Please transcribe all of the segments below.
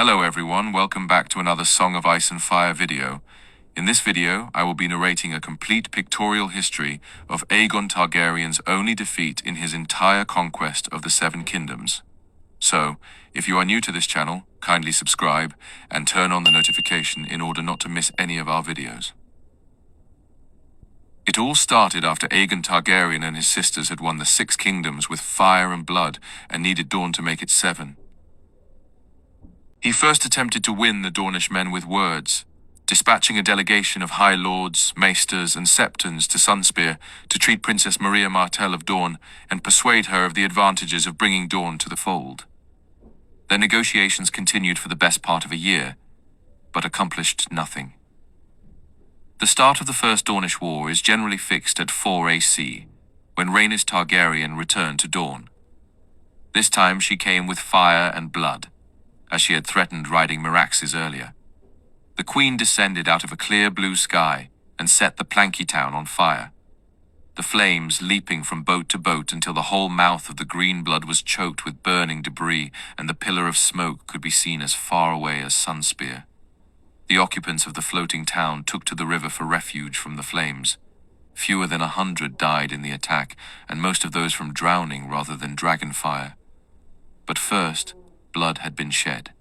Hello everyone, welcome back to another Song of Ice and Fire video. In this video, I will be narrating a complete pictorial history of Aegon Targaryen's only defeat in his entire conquest of the Seven Kingdoms. So, if you are new to this channel, kindly subscribe and turn on the notification in order not to miss any of our videos. It all started after Aegon Targaryen and his sisters had won the Six Kingdoms with fire and blood and needed Dorne to make it 7. He first attempted to win the Dornish men with words, dispatching a delegation of High Lords, Maesters, and Septons to Sunspear to treat Princess Maria Martell of Dorne and persuade her of the advantages of bringing Dorne to the fold. Their negotiations continued for the best part of a year, but accomplished nothing. The start of the First Dornish War is generally fixed at 4 AC, when Rhaenys Targaryen returned to Dorne. This time she came with fire and blood, as she had threatened riding Meraxes earlier. The Queen descended out of a clear blue sky and set the Planky town on fire, the flames leaping from boat to boat until the whole mouth of the green blood was choked with burning debris and the pillar of smoke could be seen as far away as Sunspear. The occupants of the floating town took to the river for refuge from the flames. Fewer than 100 died in the attack, and most of those from drowning rather than dragonfire. But first, blood had been shed.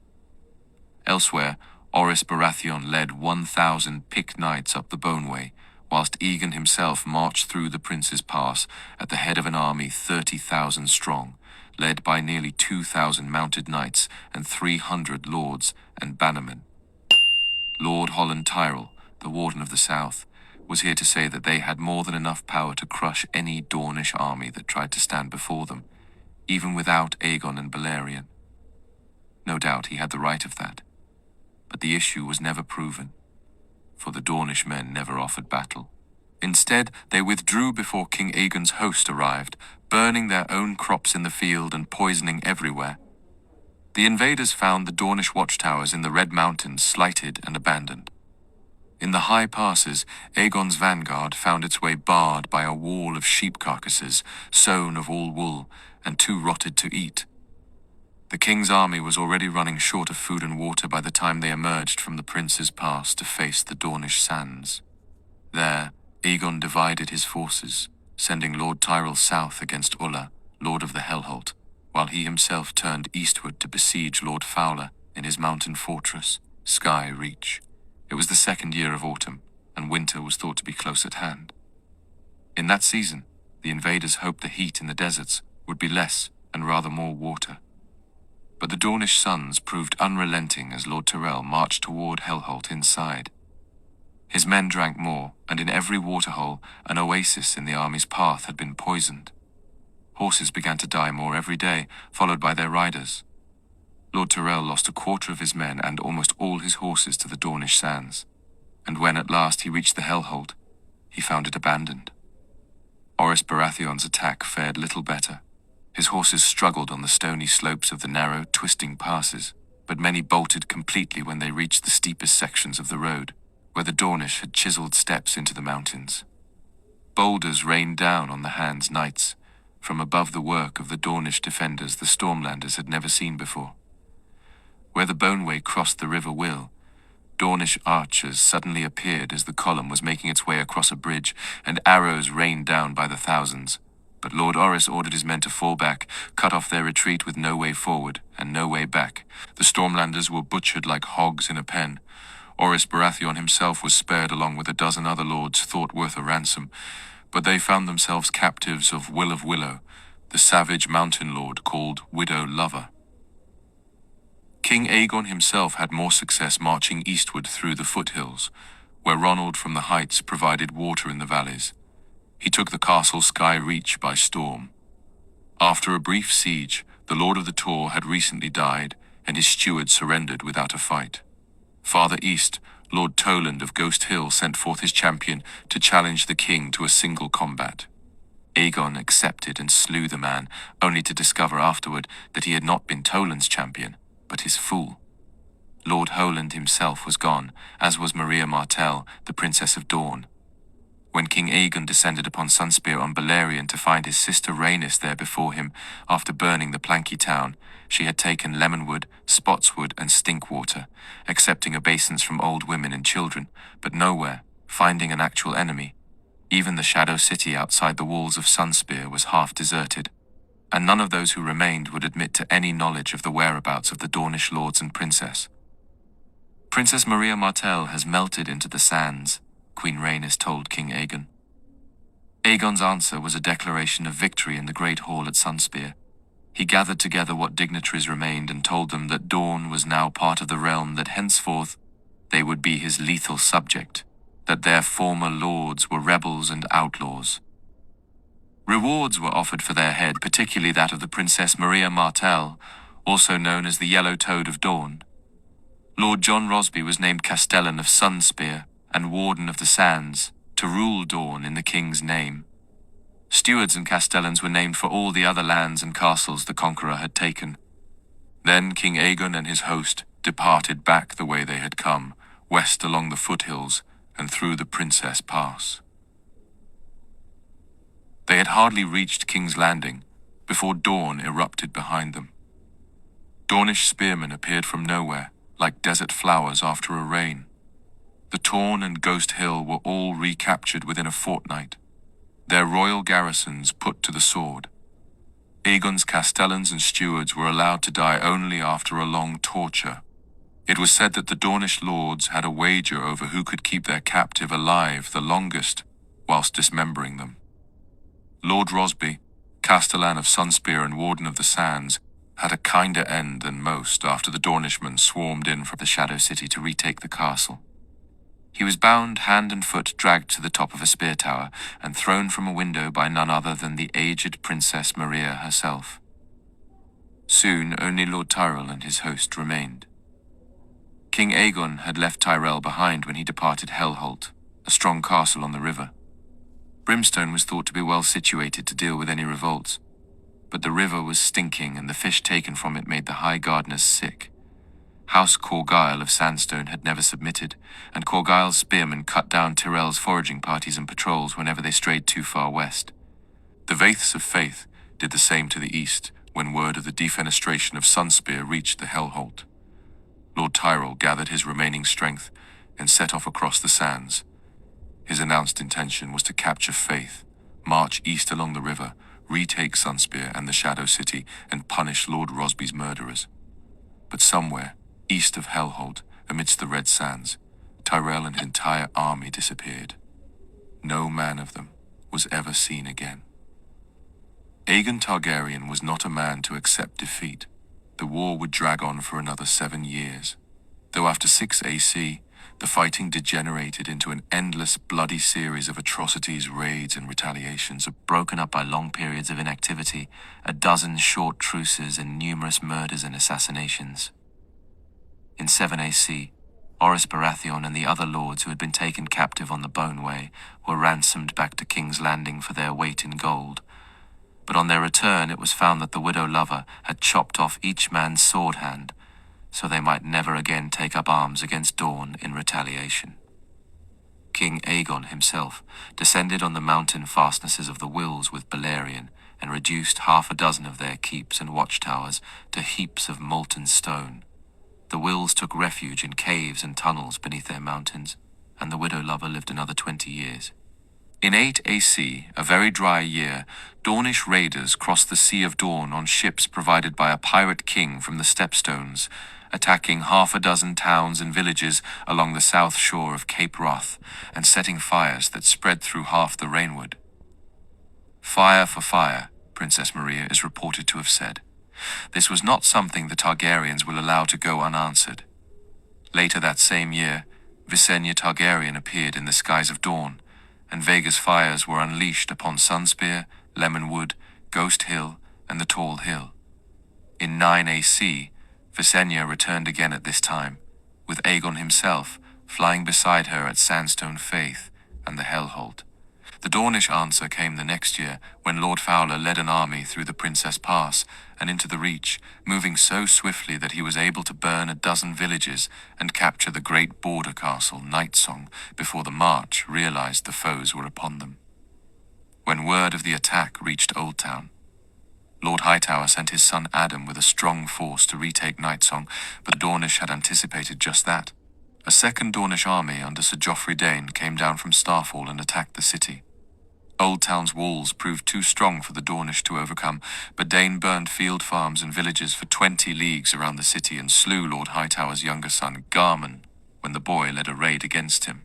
Elsewhere, Orys Baratheon led 1,000 picked knights up the Boneway, whilst Aegon himself marched through the Prince's Pass at the head of an army 30,000 strong, led by nearly 2,000 mounted knights and 300 lords and bannermen. Lord Holland Tyrell, the Warden of the South, was here to say that they had more than enough power to crush any Dornish army that tried to stand before them, even without Aegon and Balerion. No doubt he had the right of that, but the issue was never proven, for the Dornish men never offered battle. Instead, they withdrew before King Aegon's host arrived, burning their own crops in the field and poisoning everywhere. The invaders found the Dornish watchtowers in the Red Mountains slighted and abandoned. In the high passes, Aegon's vanguard found its way barred by a wall of sheep carcasses, sown of all wool, and too rotted to eat. The king's army was already running short of food and water by the time they emerged from the Prince's Pass to face the Dornish sands. There, Aegon divided his forces, sending Lord Tyrell south against Ulla, Lord of the Hellholt, while he himself turned eastward to besiege Lord Fowler in his mountain fortress, Sky Reach. It was the second year of autumn, and winter was thought to be close at hand. In that season, the invaders hoped the heat in the deserts would be less and rather more water. But the Dornish suns proved unrelenting as Lord Tyrell marched toward Hellholt inside. His men drank more, and in every waterhole, an oasis in the army's path had been poisoned. Horses began to die more every day, followed by their riders. Lord Tyrell lost a quarter of his men and almost all his horses to the Dornish sands, and when at last he reached the Hellholt, he found it abandoned. Orys Baratheon's attack fared little better. His horses struggled on the stony slopes of the narrow, twisting passes, but many bolted completely when they reached the steepest sections of the road, where the Dornish had chiseled steps into the mountains. Boulders rained down on the Hand's knights, from above the work of the Dornish defenders the Stormlanders had never seen before. Where the Boneway crossed the River Will, Dornish archers suddenly appeared as the column was making its way across a bridge, and arrows rained down by the thousands. But Lord Orys ordered his men to fall back, cut off their retreat with no way forward and no way back. The Stormlanders were butchered like hogs in a pen. Orys Baratheon himself was spared along with a dozen other lords thought worth a ransom, but they found themselves captives of Will of Willow, the savage mountain lord called Widow Lover. King Aegon himself had more success marching eastward through the foothills, where Ronald from the heights provided water in the valleys. He took the castle Sky Reach by storm. After a brief siege, the Lord of the Tor had recently died, and his steward surrendered without a fight. Farther east, Lord Toland of Ghost Hill sent forth his champion to challenge the king to a single combat. Aegon accepted and slew the man, only to discover afterward that he had not been Toland's champion, but his fool. Lord Holand himself was gone, as was Maria Martell, the Princess of Dorne. When King Aegon descended upon Sunspear on Balerion to find his sister Rhaenys there before him after burning the Planky town, She had taken lemonwood, spotswood, and stinkwater, accepting obeisance from old women and children, but nowhere, finding an actual enemy. Even the shadow city outside the walls of Sunspear was half deserted, and none of those who remained would admit to any knowledge of the whereabouts of the Dornish lords and princess. Princess Maria Martell has melted into the sands, Queen Rhaenys told King Aegon. Aegon's answer was a declaration of victory in the great hall at Sunspear. He gathered together what dignitaries remained and told them that Dorne was now part of the realm, that henceforth they would be his lethal subject, that their former lords were rebels and outlaws. Rewards were offered for their head, particularly that of the Princess Maria Martell, also known as the Yellow Toad of Dorne. Lord John Rosby was named Castellan of Sunspear and Warden of the Sands, to rule Dorne in the king's name. Stewards and castellans were named for all the other lands and castles the Conqueror had taken. Then King Aegon and his host departed back the way they had come, west along the foothills and through the Princess Pass. They had hardly reached King's Landing before dawn erupted behind them. Dornish spearmen appeared from nowhere, like desert flowers after a rain. The Torn and Ghost Hill were all recaptured within a fortnight, their royal garrisons put to the sword. Aegon's castellans and stewards were allowed to die only after a long torture. It was said that the Dornish lords had a wager over who could keep their captive alive the longest, whilst dismembering them. Lord Rosby, Castellan of Sunspear and Warden of the Sands, had a kinder end than most after the Dornishmen swarmed in from the Shadow City to retake the castle. He was bound hand and foot, dragged to the top of a spear tower, and thrown from a window by none other than the aged Princess Maria herself. Soon only Lord Tyrell and his host remained. King Aegon had left Tyrell behind when he departed Hellholt, a strong castle on the river. Brimstone was thought to be well situated to deal with any revolts, but the river was stinking and the fish taken from it made the High Gardeners sick. House Corgyle of Sandstone had never submitted, and Corgyle's spearmen cut down Tyrell's foraging parties and patrols whenever they strayed too far west. The Vaiths of Faith did the same to the east when word of the defenestration of Sunspear reached the Hellholt. Lord Tyrell gathered his remaining strength and set off across the sands. His announced intention was to capture Faith, march east along the river, retake Sunspear and the Shadow City, and punish Lord Rosby's murderers. But somewhere, east of Hellholt, amidst the red sands, Tyrell and his entire army disappeared. No man of them was ever seen again. Aegon Targaryen was not a man to accept defeat. The war would drag on for another 7 years, though after 6 AC, the fighting degenerated into an endless bloody series of atrocities, raids, and retaliations, broken up by long periods of inactivity, a dozen short truces, and numerous murders and assassinations. In 7 AC, Orys Baratheon and the other lords who had been taken captive on the Boneway were ransomed back to King's Landing for their weight in gold. But on their return it was found that the widow lover had chopped off each man's sword hand, so they might never again take up arms against Dorne in retaliation. King Aegon himself descended on the mountain fastnesses of the Wills with Balerion and reduced 6 of their keeps and watchtowers to heaps of molten stone. The Wills took refuge in caves and tunnels beneath their mountains, and the widow lover lived another 20 years. In 8 AC, a very dry year, Dornish raiders crossed the Sea of Dorne on ships provided by a pirate king from the Stepstones, attacking 6 towns and villages along the south shore of Cape Wrath and setting fires that spread through half the Rainwood. Fire for fire, Princess Maria is reported to have said. This was not something the Targaryens will allow to go unanswered. Later that same year, Visenya Targaryen appeared in the skies of Dorne, and Vhagar's fires were unleashed upon Sunspear, Lemonwood, Ghost Hill, and the Tall Hill. In 9 AC, Visenya returned again at this time, with Aegon himself flying beside her at Sandstone Faith and the Hellholt. The Dornish answer came the next year, when Lord Fowler led an army through the Princess Pass and into the Reach, moving so swiftly that he was able to burn 12 villages and capture the great border castle, Nightsong, before the March realized the foes were upon them. When word of the attack reached Old Town, Lord Hightower sent his son Adam with a strong force to retake Nightsong, but the Dornish had anticipated just that. A second Dornish army under Sir Joffrey Dane came down from Starfall and attacked the city. Old Town's walls proved too strong for the Dornish to overcome, but Dane burned field farms and villages for 20 leagues around the city and slew Lord Hightower's younger son, Garman, when the boy led a raid against him.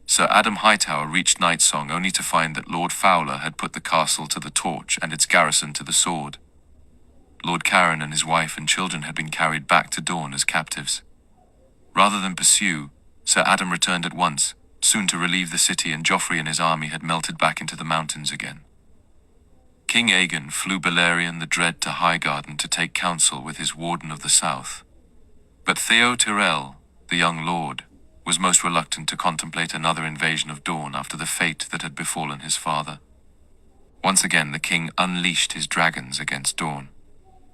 Sir Adam Hightower reached Nightsong only to find that Lord Fowler had put the castle to the torch and its garrison to the sword. Lord Carron and his wife and children had been carried back to Dorne as captives. Rather than pursue, Sir Adam returned at once, soon to relieve the city, and Joffrey and his army had melted back into the mountains again. King Aegon flew Balerion the Dread to Highgarden to take counsel with his Warden of the South. But Theo Tyrell, the young lord, was most reluctant to contemplate another invasion of Dorne after the fate that had befallen his father. Once again the king unleashed his dragons against Dorne.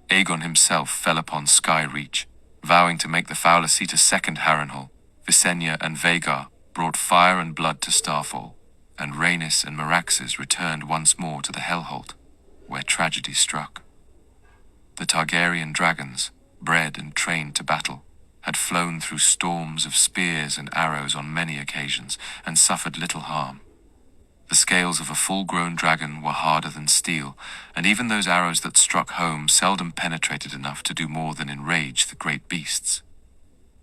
Aegon himself fell upon Skyreach, vowing to make the Fowler seat a second Harrenhal. Visenya and Vhagar brought fire and blood to Starfall, and Rhaenys and Meraxes returned once more to the Hellholt, where tragedy struck. The Targaryen dragons, bred and trained to battle, had flown through storms of spears and arrows on many occasions, and suffered little harm. The scales of a full-grown dragon were harder than steel, and even those arrows that struck home seldom penetrated enough to do more than enrage the great beasts.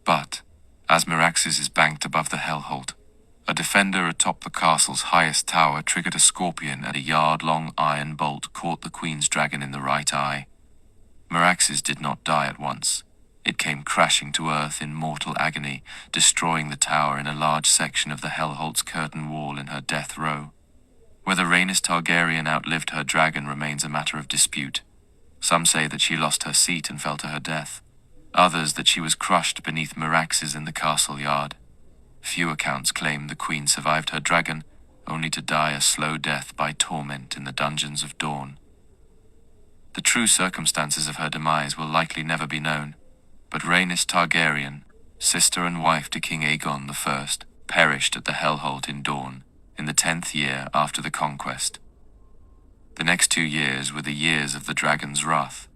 But, as Meraxes is banked above the Hellholt, a defender atop the castle's highest tower triggered a scorpion, and a yard-long iron bolt caught the queen's dragon in the right eye. Meraxes did not die at once. It came crashing to earth in mortal agony, destroying the tower in a large section of the Hellholt's curtain wall in her death row. Whether Rhaenys Targaryen outlived her dragon remains a matter of dispute. Some say that she lost her seat and fell to her death. Others that she was crushed beneath Meraxes in the castle yard. Few accounts claim the queen survived her dragon, only to die a slow death by torment in the dungeons of Dorne. The true circumstances of her demise will likely never be known, but Rhaenys Targaryen, sister and wife to King Aegon I, perished at the Hellholt in Dorne in the 10th year after the conquest. The next 2 years were the years of the dragon's wrath.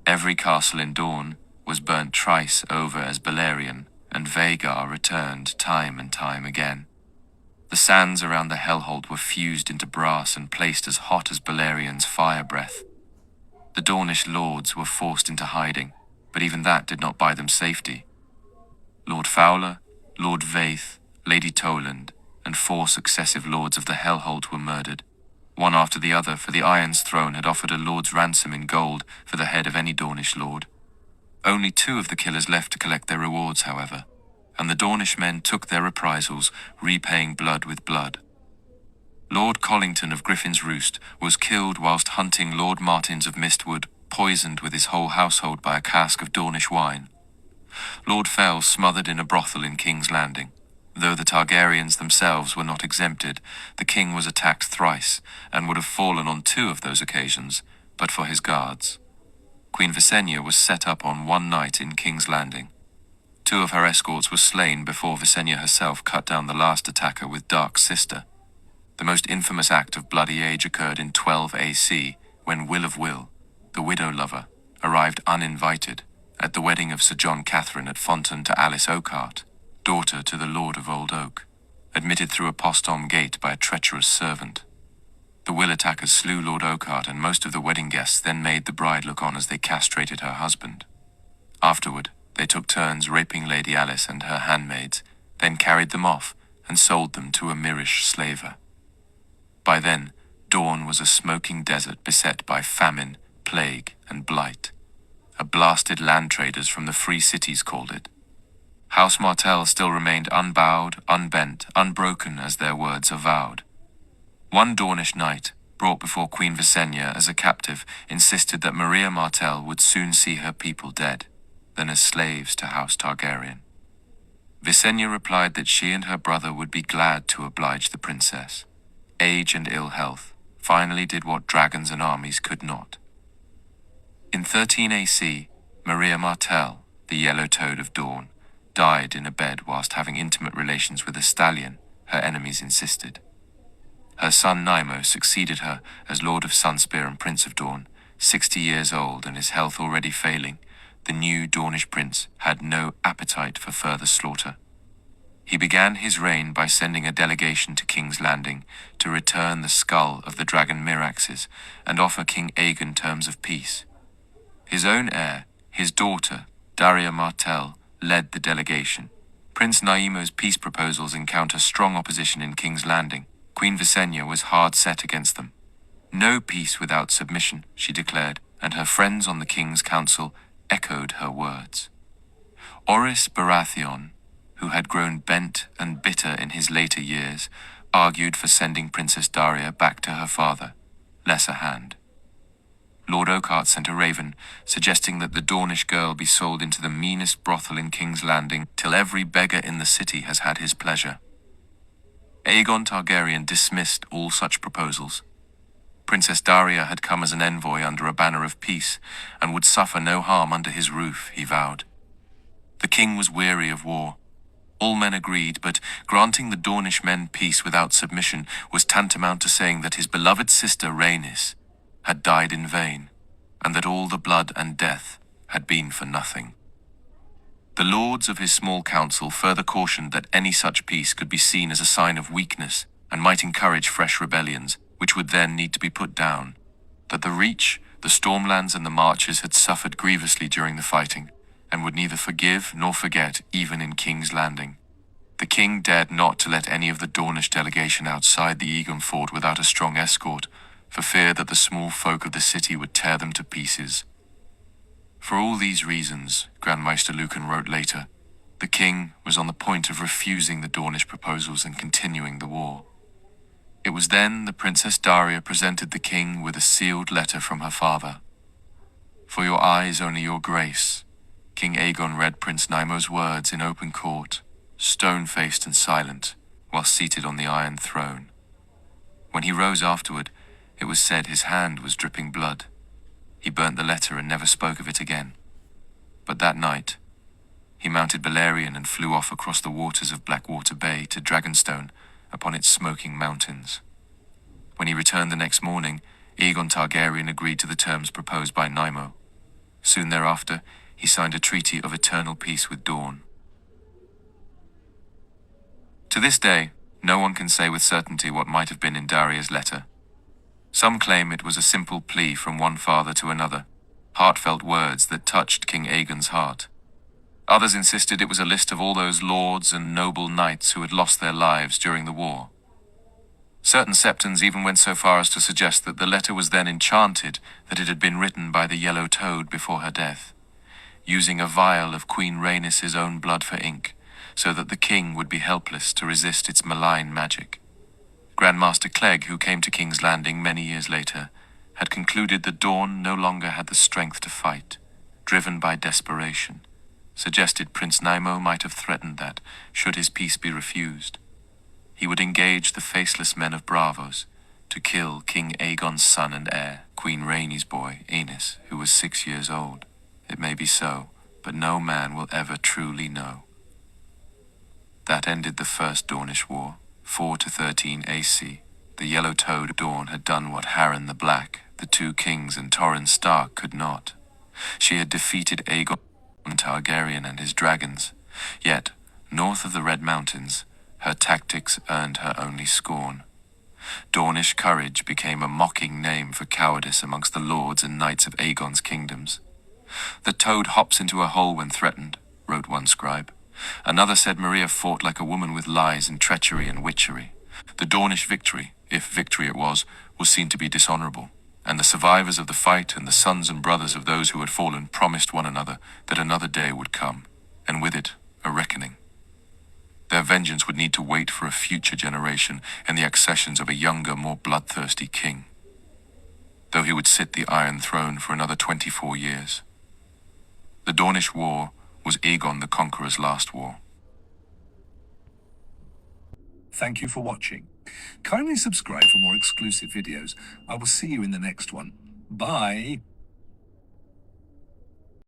Every castle in Dorne was burnt thrice over as Balerion, and Vhagar returned time and time again. The sands around the Hellholt were fused into brass and placed as hot as Balerion's fire breath. The Dornish lords were forced into hiding, but even that did not buy them safety. Lord Fowler, Lord Vaith, Lady Toland, and 4 successive lords of the Hellholt were murdered, one after the other, for the Iron's Throne had offered a lord's ransom in gold for the head of any Dornish lord. Only 2 of the killers left to collect their rewards, however, and the Dornish men took their reprisals, repaying blood with blood. Lord Collington of Griffin's Roost was killed whilst hunting Lord Martins of Mistwood, poisoned with his whole household by a cask of Dornish wine. Lord Fell smothered in a brothel in King's Landing. Though the Targaryens themselves were not exempted, the king was attacked thrice, and would have fallen on 2 of those occasions, but for his guards. Queen Visenya was set up on one night in King's Landing. 2 of her escorts were slain before Visenya herself cut down the last attacker with Dark Sister. The most infamous act of bloody age occurred in 12 AC, when Will of Will, the widow lover, arrived uninvited at the wedding of Sir John Catherine at Fontaine to Alice Oakheart, daughter to the Lord of Old Oak, admitted through a postern gate by a treacherous servant. The Will attackers slew Lord Oakheart, and most of the wedding guests then made the bride look on as they castrated her husband. Afterward, they took turns raping Lady Alice and her handmaids, then carried them off and sold them to a Mirish slaver. By then, Dorne was a smoking desert beset by famine, plague, and blight. A blasted land traders from the free cities called it. House Martell still remained unbowed, unbent, unbroken as their words avowed. One Dornish knight, brought before Queen Visenya as a captive, insisted that Maria Martell would soon see her people dead, then as slaves to House Targaryen. Visenya replied that she and her brother would be glad to oblige the princess. Age and ill health finally did what dragons and armies could not. In 13 AC, Maria Martell, the Yellow Toad of Dorne, died in a bed whilst having intimate relations with a stallion, her enemies insisted. Her son Nymo succeeded her as Lord of Sunspear and Prince of Dorne, 60 years old and his health already failing. The new Dornish prince had no appetite for further slaughter. He began his reign by sending a delegation to King's Landing to return the skull of the dragon Miraxes and offer King Aegon terms of peace. His own heir, his daughter, Daria Martell, led the delegation. Prince Nymo's peace proposals encounter strong opposition in King's Landing. Queen Visenya was hard set against them. No peace without submission, she declared, and her friends on the King's Council echoed her words. Orys Baratheon, who had grown bent and bitter in his later years, argued for sending Princess Daria back to her father, lesser hand. Lord Oakheart sent a raven, suggesting that the Dornish girl be sold into the meanest brothel in King's Landing till every beggar in the city has had his pleasure. Aegon Targaryen dismissed all such proposals. Princess Daria had come as an envoy under a banner of peace, and would suffer no harm under his roof, he vowed. The king was weary of war. All men agreed, but granting the Dornish men peace without submission was tantamount to saying that his beloved sister Rhaenys had died in vain, and that all the blood and death had been for nothing. The lords of his small council further cautioned that any such peace could be seen as a sign of weakness and might encourage fresh rebellions, which would then need to be put down. That the Reach, the Stormlands and the Marches had suffered grievously during the fighting, and would neither forgive nor forget even in King's Landing. The king dared not to let any of the Dornish delegation outside the Aegon fort without a strong escort, for fear that the small folk of the city would tear them to pieces. For all these reasons, Grand Maester Lucan wrote later, the king was on the point of refusing the Dornish proposals and continuing the war. It was then the Princess Daria presented the king with a sealed letter from her father. For your eyes only your grace, King Aegon read Prince Nymo's words in open court, stone-faced and silent, while seated on the Iron Throne. When he rose afterward, it was said his hand was dripping blood. He burnt the letter and never spoke of it again. But that night, he mounted Balerion and flew off across the waters of Blackwater Bay to Dragonstone upon its smoking mountains. When he returned the next morning, Aegon Targaryen agreed to the terms proposed by Nymo. Soon thereafter, he signed a treaty of eternal peace with Dorne. To this day, no one can say with certainty what might have been in Daria's letter. Some claim it was a simple plea from one father to another, heartfelt words that touched King Aegon's heart. Others insisted it was a list of all those lords and noble knights who had lost their lives during the war. Certain septons even went so far as to suggest that the letter was then enchanted, that it had been written by the Yellow Toad before her death, using a vial of Queen Rhaenys' own blood for ink, so that the king would be helpless to resist its malign magic. Grand Maester Clegg, who came to King's Landing many years later, had concluded that Dorne no longer had the strength to fight, driven by desperation, suggested Prince Nymo might have threatened that, should his peace be refused, he would engage the faceless men of Bravos to kill King Aegon's son and heir, Queen Rhaenys' boy, Aenys, who was 6 years old. It may be so, but no man will ever truly know. That ended the First Dornish War, 4-13 AC. The Yellow Toad of Dorne had done what Harren the Black, the two kings and Torrhen Stark could not. She had defeated Aegon Targaryen and his dragons, yet, north of the Red Mountains, her tactics earned her only scorn. Dornish courage became a mocking name for cowardice amongst the lords and knights of Aegon's kingdoms. The toad hops into a hole when threatened, wrote one scribe. Another said Maria fought like a woman with lies and treachery and witchery. The Dornish victory, if victory it was seen to be dishonorable, and the survivors of the fight and the sons and brothers of those who had fallen promised one another that another day would come, and with it, a reckoning. Their vengeance would need to wait for a future generation and the accessions of a younger, more bloodthirsty king, though he would sit the Iron Throne for another 24 years. The Dornish War was Aegon the Conqueror's last war. Thank you for watching. Kindly subscribe for more exclusive videos. I will see you in the next one. Bye.